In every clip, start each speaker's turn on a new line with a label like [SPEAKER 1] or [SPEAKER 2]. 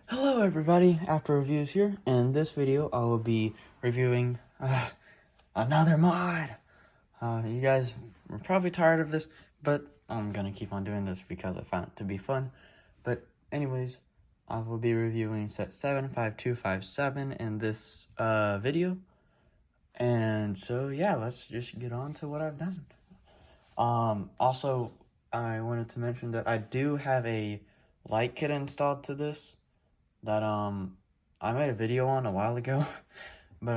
[SPEAKER 1] Hello everybody, After Reviews here. In this video, I will be reviewing another mod. You guys are probably tired of this, but I'm gonna keep on doing this because I found it to be fun. But anyways, I will be reviewing set 75257 in this video. And so yeah, let's just get on to what I've done. Also, I wanted to mention that I do have a light kit installed to this that I made a video on a while ago, but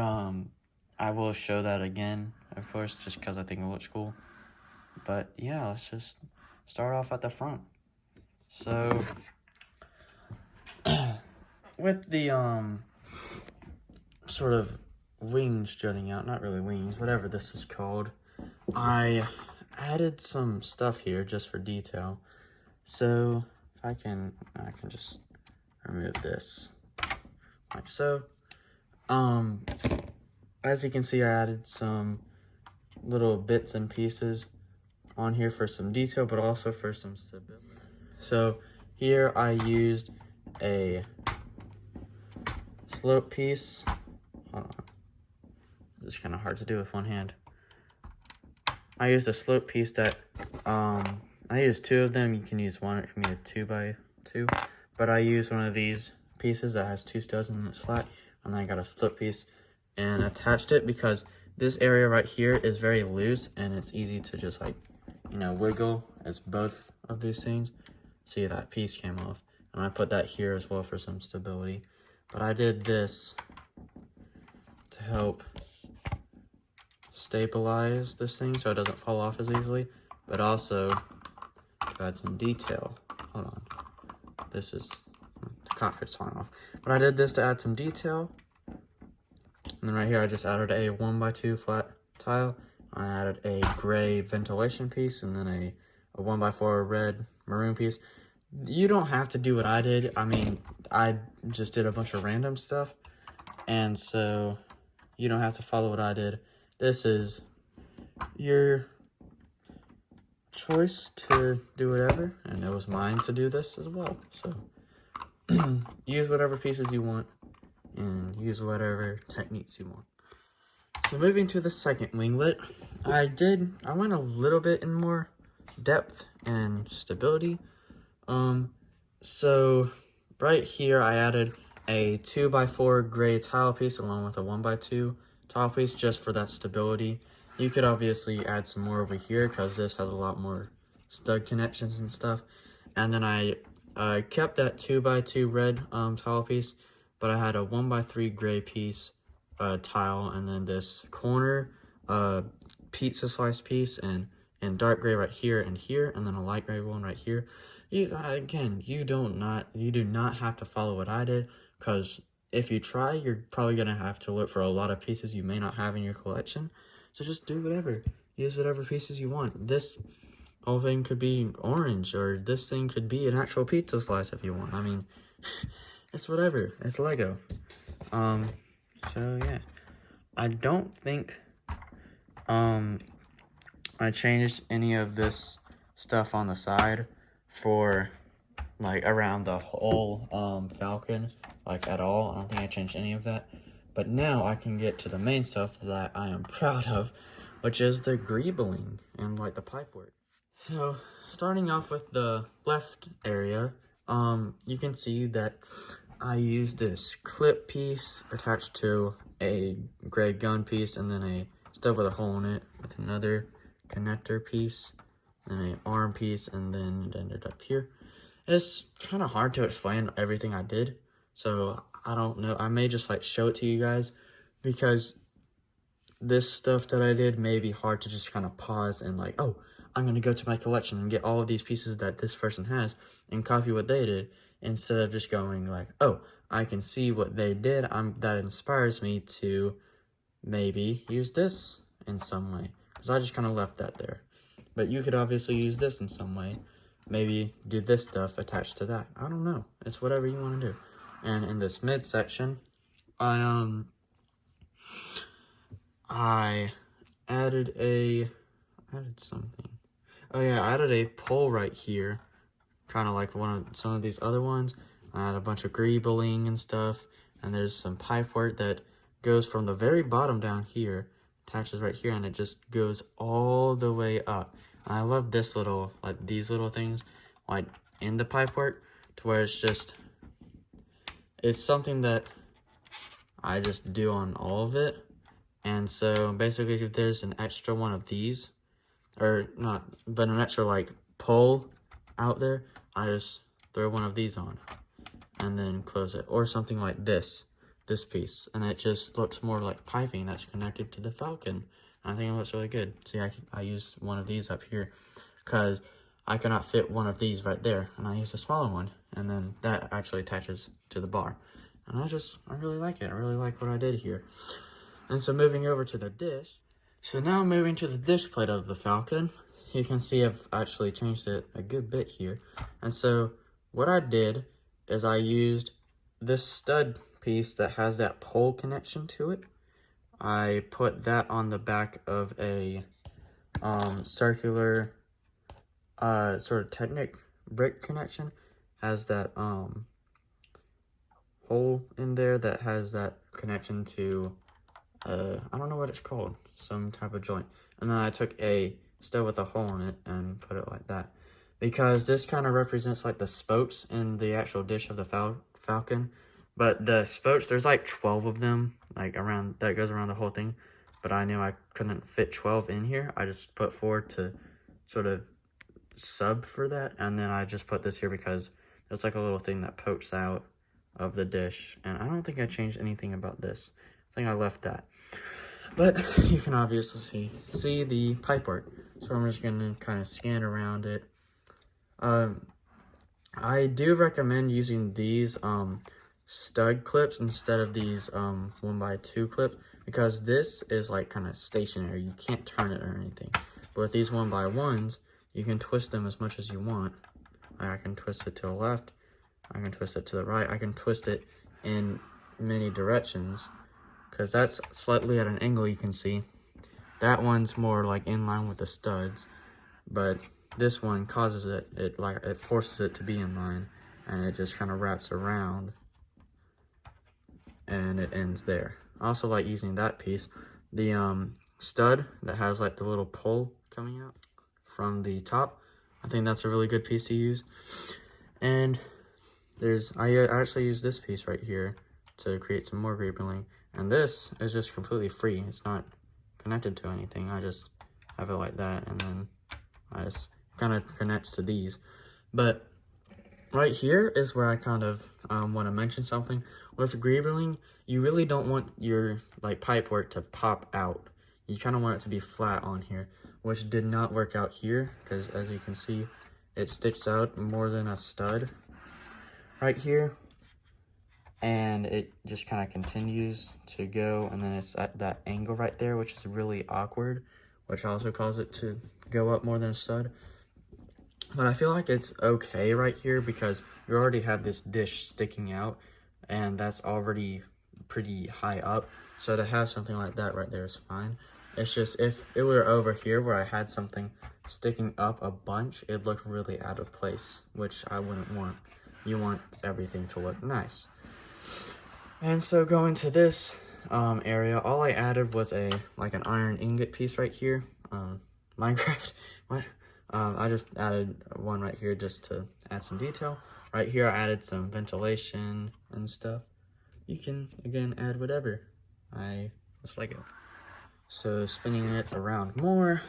[SPEAKER 1] I will show that again, of course, just because I think it looks cool. But yeah, let's just start off at the front. So with the sort of wings jutting out, not really wings, whatever this is called, I added some stuff here just for detail. So if I can just remove this like so. As you can see, I added some little bits and pieces on here for some detail, but also for some stability. So here I used a slope piece. Hold on. It's kind of hard to do with one hand. I used a slope piece that, I used two of them. You can use one, it can be a 2x2. But I used one of these pieces that has two studs and it's flat. And then I got a slope piece and attached it because this area right here is very loose and it's easy to just like, wiggle as both of these things. See, that piece came off. And I put that here as well for some stability. But I did this to help stabilize this thing so it doesn't fall off as easily, but also to add some detail. Hold on. This is, the cockpit's falling off. But I did this to add some detail. And then right here, I just added a 1x2 flat tile. I added a gray ventilation piece and then a 1x4 red maroon piece. You don't have to do what I did. I mean, I just did a bunch of random stuff. And so you don't have to follow what I did. This is your choice to do whatever. And it was mine to do this as well. So use whatever pieces you want and use whatever techniques you want. So moving to the second winglet, I went a little bit in more depth and stability. So right here I added a 2x4 gray tile piece along with a 1x2 tile piece just for that stability. You could obviously add some more over here because this has a lot more stud connections and stuff. And then I kept that 2x2 red tile piece, but I had a 1x3 gray piece tile, and then this corner pizza slice piece and dark gray right here and here, and then a light gray one right here. You do not have to follow what I did, because if you try, you're probably gonna have to look for a lot of pieces you may not have in your collection. So just do whatever. Use whatever pieces you want. This whole thing could be orange, or this thing could be an actual pizza slice if you want. I mean, it's whatever. It's Lego. So yeah. I don't think I changed any of this stuff on the side for like around the whole Falcon, like at all. I don't think I changed any of that. But now I can get to the main stuff that I am proud of, which is the Griebling and like the pipework. So starting off with the left area, you can see that I used this clip piece attached to a gray gun piece and then a stud with a hole in it with another connector piece and an arm piece, and then it ended up here. It's kind of hard to explain everything I did, so I don't know. I may just like show it to you guys because this stuff that I did may be hard to just kind of pause and like, oh, I'm going to go to my collection and get all of these pieces that this person has and copy what they did, instead of just going like, oh, I can see what they did. That inspires me to maybe use this in some way, because I just kind of left that there. But you could obviously use this in some way. Maybe do this stuff attached to that. I don't know. It's whatever you want to do. And in this mid section, I added something. Oh yeah, I added a pole right here, kind of like some of these other ones. I had a bunch of Griebling and stuff, and there's some pipe work that goes from the very bottom down here, attaches right here, and it just goes all the way up. And I love this little, like these little things, like in the pipe work, to where it's something that I just do on all of it. And so basically, if there's an extra one of these, or not, but an extra like pole out there, I just throw one of these on and then close it, or something like this piece, and it just looks more like piping that's connected to the Falcon. And I think it looks really good. See, I used one of these up here because I cannot fit one of these right there, and I used a smaller one, and then that actually attaches to the bar. And I really like it. I really like what I did here. And so moving over to the dish. So now moving to the dish plate of the Falcon, you can see I've actually changed it a good bit here. And so what I did is I used this stud piece that has that pole connection to it. I put that on the back of a circular sort of Technic brick connection. Has that hole in there that has that connection to I don't know what it's called, some type of joint. And then I took a stud with a hole in it and put it like that, because this kind of represents like the spokes in the actual dish of the Falcon. But the spokes, there's like 12 of them, like around, that goes around the whole thing. But I knew I couldn't fit 12 in here. I just put 4 to sort of sub for that. And then I just put this here because it's like a little thing that pokes out of the dish. And I don't think I changed anything about this. I think I left that. But you can obviously see the pipework. So I'm just going to kind of scan around it. I do recommend using these stud clips instead of these 1x2 clips, because this is like kind of stationary. You can't turn it or anything. But with these 1x1s, you can twist them as much as you want. Like I can twist it to the left, I can twist it to the right, I can twist it in many directions, because that's slightly at an angle, you can see. That one's more like in line with the studs, but this one causes it forces it to be in line, and it just kind of wraps around and it ends there. I also like using that piece, the stud that has like the little pole coming out from the top. I think that's a really good piece to use. And I actually use this piece right here to create some more Griebling, and this is just completely free. It's not connected to anything. I just have it like that, and then I just kind of connects to these. But right here is where I kind of want to mention something. With Griebling, you really don't want your like pipe work to pop out. You kind of want it to be flat on here, which did not work out here, because as you can see, it sticks out more than a stud right here, and it just kind of continues to go, and then it's at that angle right there, which is really awkward, which also causes it to go up more than a stud. But I feel like it's okay right here, because you already have this dish sticking out, and that's already pretty high up, so to have something like that right there is fine. It's just if it were over here where I had something sticking up a bunch, it'd look really out of place, which I wouldn't want. You want everything to look nice. And so going to this area, all I added was like an iron ingot piece right here. Minecraft, what? I just added one right here just to add some detail. Right here I added some ventilation and stuff. You can, again, add whatever. I just like it. So spinning it around more,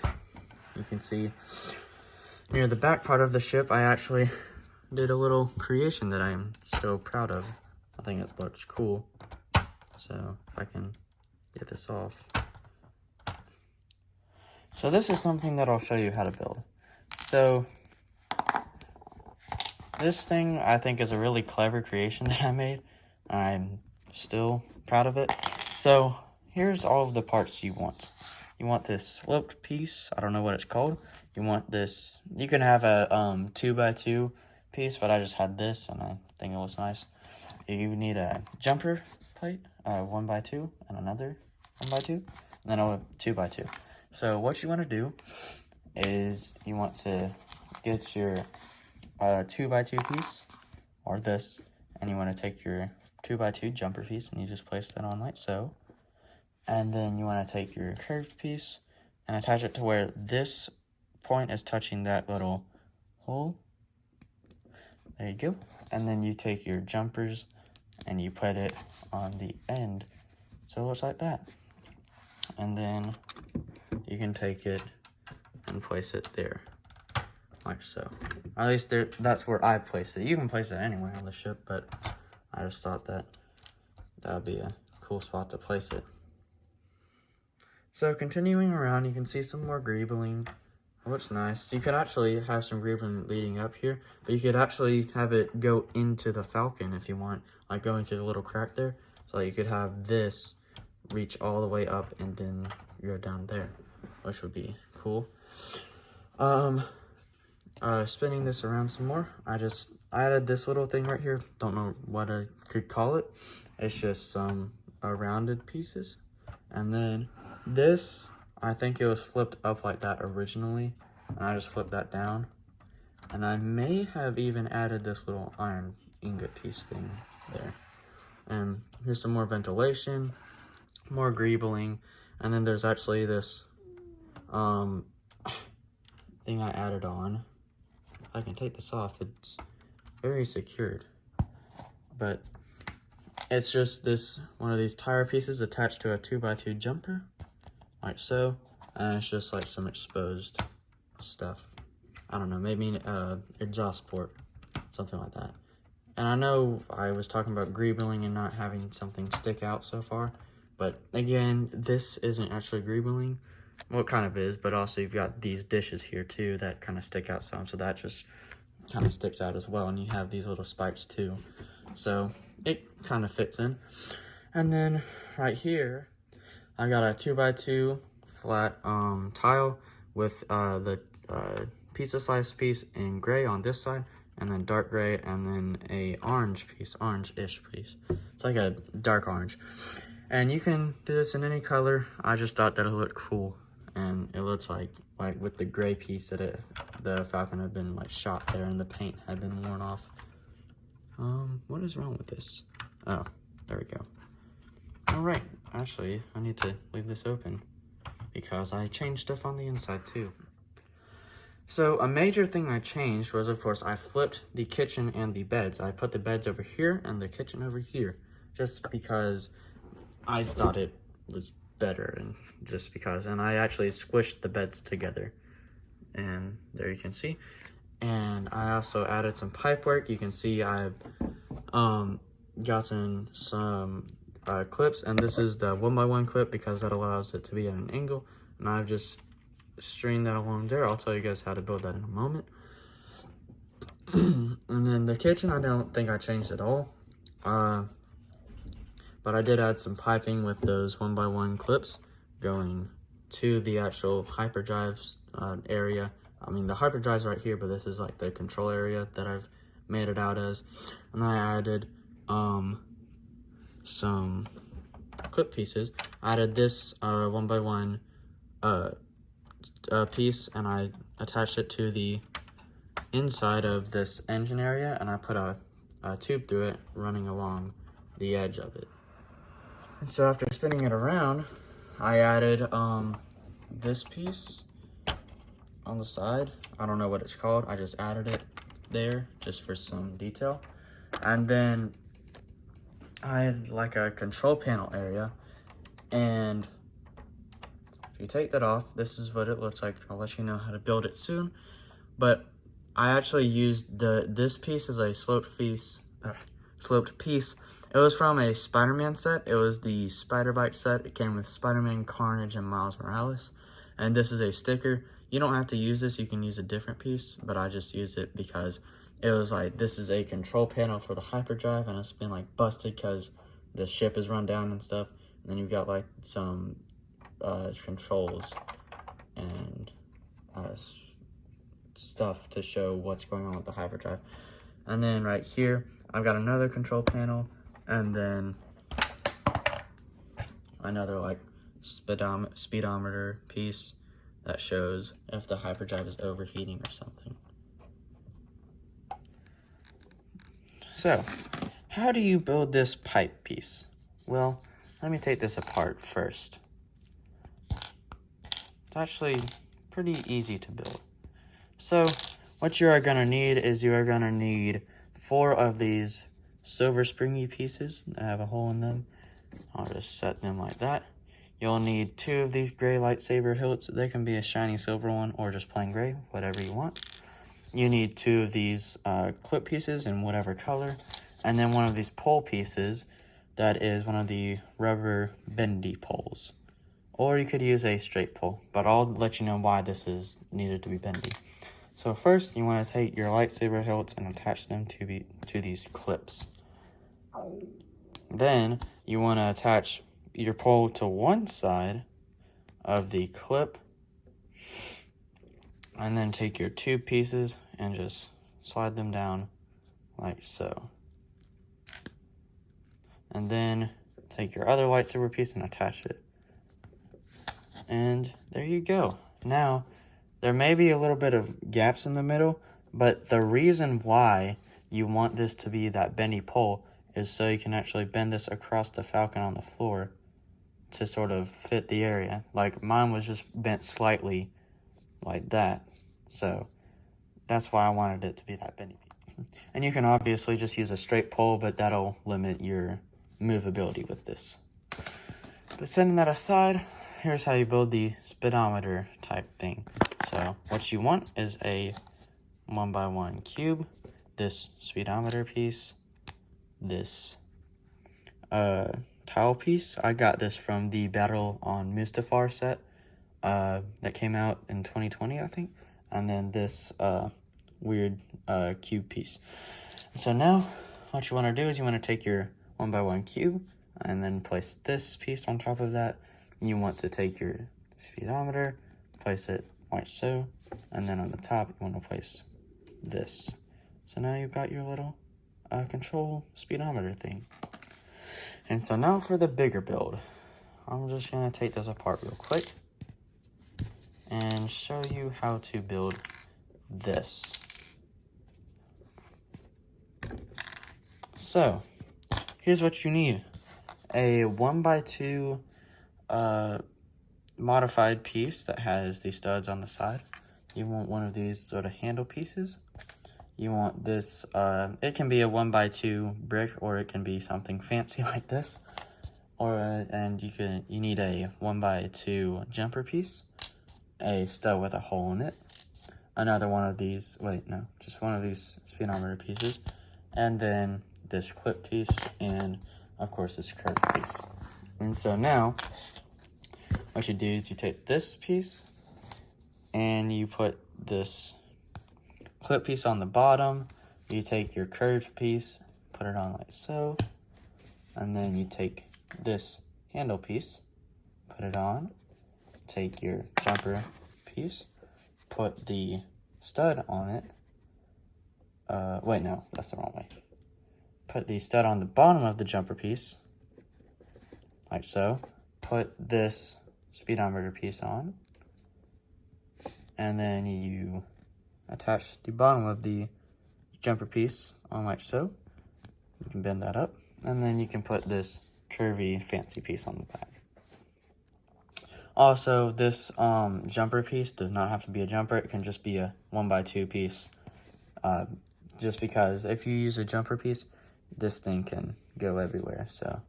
[SPEAKER 1] you can see near the back part of the ship, I actually did a little creation that I am so proud of. I think it looks cool. So if I can get this off. So this is something that I'll show you how to build. So this thing I think is a really clever creation that I made. I'm still proud of it. So here's all of the parts you want. You want this sloped piece. I don't know what it's called. You want this. You can have a 2x2 piece, but I just had this and I think it looks nice. You need a jumper plate, 1x2, and another 1x2, and then a 2x2. So what you want to do is you want to get your 2x2 piece, or this, and you want to take your 2x2 jumper piece and you just place that on like so. And then you want to take your curved piece and attach it to where this point is touching that little hole. There you go. And then you take your jumpers and you put it on the end, so it looks like that. And then you can take it and place it there, like so. At least there, that's where I placed it. You can place it anywhere on the ship, but I just thought that would be a cool spot to place it. So continuing around, you can see some more Griebling. It looks nice. You could actually have some Griebling leading up here, but you could actually have it go into the Falcon if you want, like going through the little crack there. So you could have this reach all the way up and then go down there, which would be cool. Spinning this around some more, I added this little thing right here. Don't know what I could call it. It's just some rounded pieces. And then this, I think it was flipped up like that originally, and I just flipped that down. And I may have even added this little iron ingot piece thing there. And here's some more ventilation, more Griebling, and then there's actually this thing I added on. I can take this off. It's very secured, but it's just this one of these tire pieces attached to a 2x2 jumper, like so, and it's just like some exposed stuff. I don't know, maybe exhaust port, something like that. And I know I was talking about Griebling and not having something stick out so far, but again, this isn't actually Griebling. Well, it kind of is, but also you've got these dishes here too that kind of stick out some, so that just kind of sticks out as well, and you have these little spikes too, so it kind of fits in. And then right here, I got a 2x2 flat tile with the pizza slice piece in gray on this side, and then dark gray, and then a orange piece, orange-ish piece. It's like a dark orange. And you can do this in any color. I just thought that it looked cool. And it looks like with the gray piece that the Falcon had been like shot there and the paint had been worn off. What is wrong with this? Oh, there we go. All right, actually, I need to leave this open because I changed stuff on the inside too. So a major thing I changed was, of course, I flipped the kitchen and the beds. I put the beds over here and the kitchen over here, just because I thought it was better, and just because. And I actually squished the beds together, and there you can see. And I also added some pipe work. You can see I've gotten some clips, and this is the 1x1 clip because that allows it to be at an angle, and I've just string that along there. I'll tell you guys how to build that in a moment. And then the kitchen, I don't think I changed at all, but I did add some piping with those 1x1 clips going to the actual hyperdrive area. I mean, the hyperdrive's right here, but this is like the control area that I've made it out as. And then I added some clip pieces. I added this 1x1 piece, and I attached it to the inside of this engine area, and I put a tube through it running along the edge of it. And so after spinning it around, I added this piece on the side. I don't know what it's called. I just added it there just for some detail. And then I had like a control panel area, and if you take that off, this is what it looks like. I'll let you know how to build it soon. But I actually used this piece as a sloped piece. It was from a Spider-Man set. It was the Spider-Bite set. It came with Spider-Man, Carnage, and Miles Morales. And this is a sticker. You don't have to use this. You can use a different piece, but I just used it because it was like, this is a control panel for the hyperdrive, and it's been like busted because the ship is run down and stuff. And then you've got like some controls and stuff to show what's going on with the hyperdrive. And then right here, I've got another control panel, and then another like speedometer piece that shows if the hyperdrive is overheating or something. So, how do you build this pipe piece? Well, let me take this apart first. It's actually pretty easy to build. So what you are going to need is you are going to need 4 of these silver springy pieces that have a hole in them. I'll just set them like that. You'll need 2 of these gray lightsaber hilts. They can be a shiny silver one or just plain gray, whatever you want. You need 2 of these clip pieces in whatever color, and then 1 of these pole pieces that is one of the rubber bendy poles. Or you could use a straight pole, but I'll let you know why this is needed to be bendy. So first, you want to take your lightsaber hilts and attach them to these clips. Then, you want to attach your pole to one side of the clip, and then take your 2 pieces and just slide them down like so. And then, take your other lightsaber piece and attach it. And there you go. Now, there may be a little bit of gaps in the middle, but the reason why you want this to be that bendy pole is so you can actually bend this across the Falcon on the floor to sort of fit the area. Like mine was just bent slightly like that. So that's why I wanted it to be that bendy. And you can obviously just use a straight pole, but that'll limit your movability with this. But setting that aside, here's how you build the speedometer type thing. So what you want is a 1x1 cube, this speedometer piece, this tile piece. I got this from the Battle on Mustafar set that came out in 2020, I think. And then this weird cube piece. So now what you want to do is you want to take your 1x1 cube and then place this piece on top of that. You want to take your speedometer, place it like so, and then on the top you want to place this. So now you've got your little control speedometer thing. And so now for the bigger build. I'm just going to take this apart real quick and show you how to build this. So here's what you need. A 1x2 modified piece that has the studs on the side. You want 1 of these sort of handle pieces. You want this, it can be a 1x2 brick, or it can be something fancy like this. Or and you need a 1x2 jumper piece, a stud with a hole in it, another one of these, just one of these speedometer pieces, and then this clip piece, and of course this curved piece. And so now, what you do is you take this piece, and you put this clip piece on the bottom. You take your curved piece, put it on like so, and then you take this handle piece, put it on, take your jumper piece, put the stud on it. No, that's the wrong way. Put the stud on the bottom of the jumper piece, like so. Put this speedometer piece on, and then you attach the bottom of the jumper piece on like so. You can bend that up, and then you can put this curvy fancy piece on the back. Also, this jumper piece does not have to be a jumper. It can just be a 1x2 piece. Just because if you use a jumper piece, this thing can go everywhere. So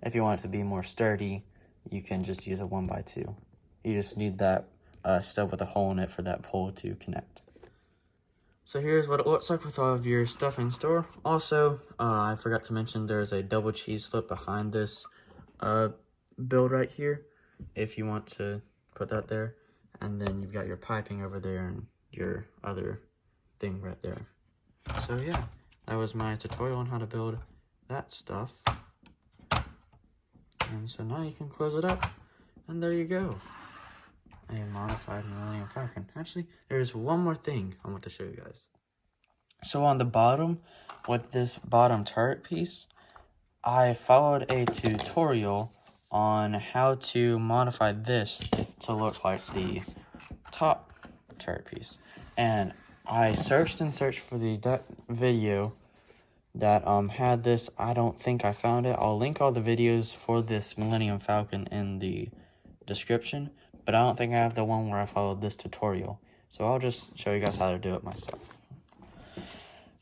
[SPEAKER 1] if you want it to be more sturdy, you can just use a 1x2. You just need that stud with a hole in it for that pole to connect. So here's what it looks like with all of your stuff in store. Also, I forgot to mention there's a double cheese slip behind this build right here, if you want to put that there. And then you've got your piping over there and your other thing right there. So yeah, that was my tutorial on how to build that stuff. And so now you can close it up, and there you go. A modified Millenium Falcon. Actually, there's one more thing I want to show you guys. So on the bottom, with this bottom turret piece, I followed a tutorial on how to modify this to look like the top turret piece. And I searched and searched for the video that had this. I don't think I found it. I'll link all the videos for this Millennium Falcon in the description, but I don't think I have the one where I followed this tutorial. So I'll just show you guys how to do it myself.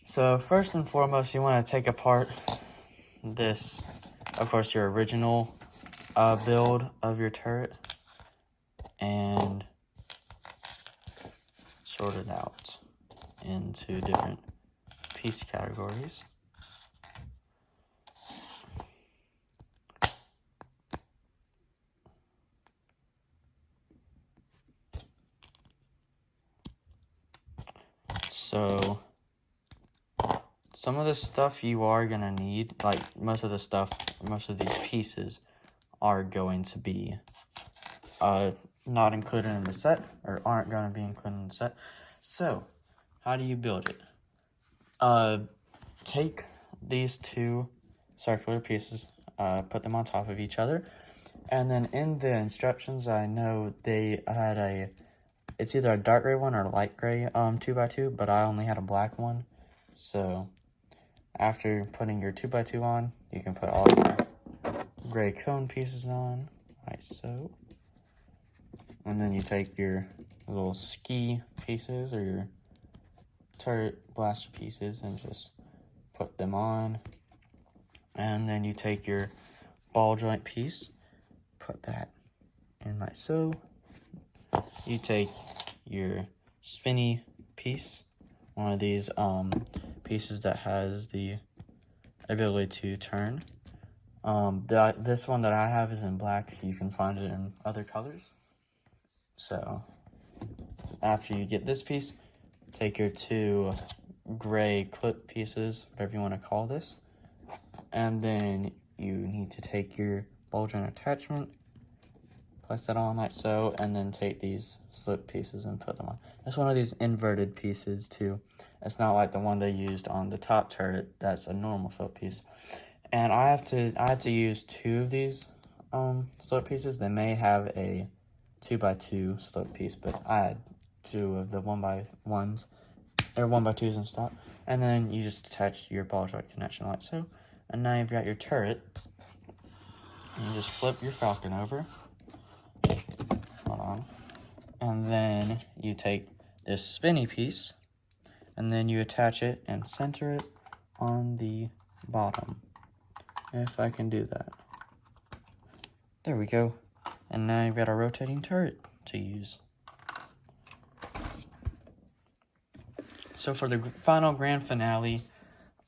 [SPEAKER 1] So first and foremost, you want to take apart this, of course, your original build of your turret, and sort it out into different piece categories. So some of the stuff you are gonna need, like most of these pieces are going to be not included in the set, or aren't going to be included in the set. So how do you build it? Take these two circular pieces, put them on top of each other, and then in the instructions, I know they had it's either a dark gray one or a light gray 2x2, but I only had a black one. So after putting your 2x2 on, you can put all your gray cone pieces on, like so. And then you take your little ski pieces or your turret blaster pieces and just put them on. And then you take your ball joint piece, put that in like so. You take your spinny piece, one of these pieces that has the ability to turn. This one that I have is in black. You can find it in other colors. So after you get this piece, take your two gray clip pieces, whatever you want to call this, and then you need to take your ball joint attachment, place that on like so, and then take these slip pieces and put them on. It's one of these inverted pieces too. It's not like the one they used on the top turret. That's a normal slip piece. And I had to use two of these slip pieces. They may have a 2x2 slip piece, but I had two of the 1x1s. They're 1x2s in stock. And then you just attach your ball joint connection like so. And now you've got your turret. And you just flip your Falcon over. Hold on. And then you take this spinny piece, and then you attach it and center it on the bottom. If I can do that. There we go. And now you've got a rotating turret to use. So for the final grand finale,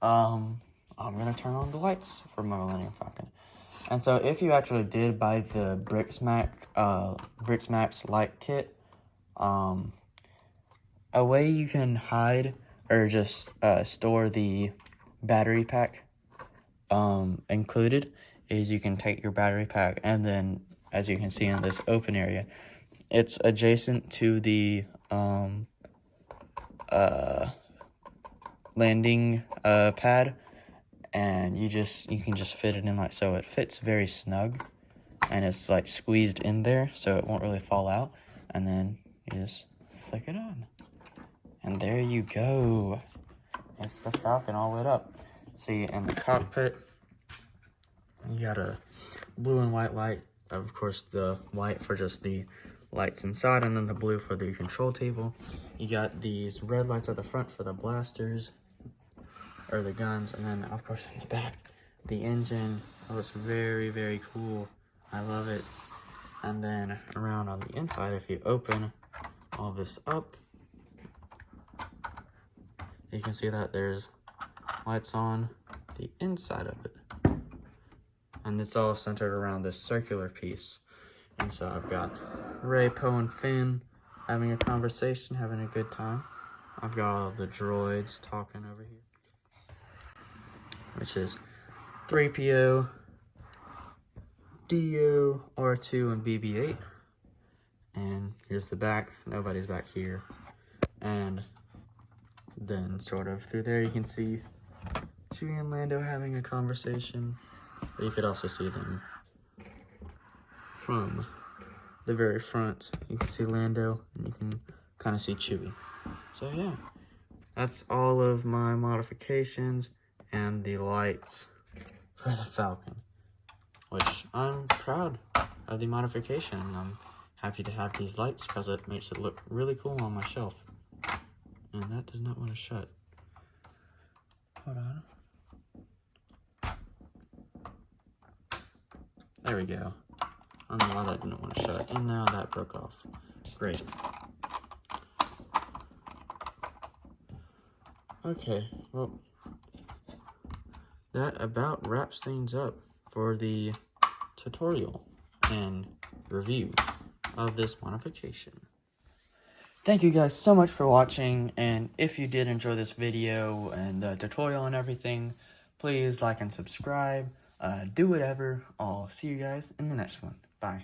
[SPEAKER 1] I'm going to turn on the lights for my Millennium Falcon. And so if you actually did buy the Brixmax light kit, a way you can hide or just store the battery pack included is you can take your battery pack, and then as you can see in this open area, it's adjacent to the landing pad, and you can just fit it in like so. It fits very snug, and it's like squeezed in there so it won't really fall out. And then you just flick it on, and there you go. It's the Falcon all lit up. See, in the cockpit, you got a blue and white light. Of course, the white for just the lights inside, and then the blue for the control table. You got these red lights at the front for the blasters, or the guns, and then, of course, in the back, the engine. Oh, it's very, very cool. I love it. And then around on the inside, if you open all this up, you can see that there's lights on the inside of it. And it's all centered around this circular piece. And so I've got Ray, Poe, and Finn having a conversation, having a good time. I've got all the droids talking over here, which is 3PO, DO, R2, and BB-8. And here's the back. Nobody's back here. And then sort of through there you can see Chewie and Lando having a conversation. But you could also see them from the very front. You can see Lando, and you can kind of see Chewie. So yeah, that's all of my modifications. and the lights for the Falcon, which I'm proud of the modification. I'm happy to have these lights because it makes it look really cool on my shelf. And that does not want to shut. Hold on. There we go. I don't know why that didn't want to shut. And now that broke off. Great. Okay, well, that about wraps things up for the tutorial and review of this modification. Thank you guys so much for watching, and if you did enjoy this video and the tutorial and everything, please like and subscribe. Do whatever. I'll see you guys in the next one. Bye.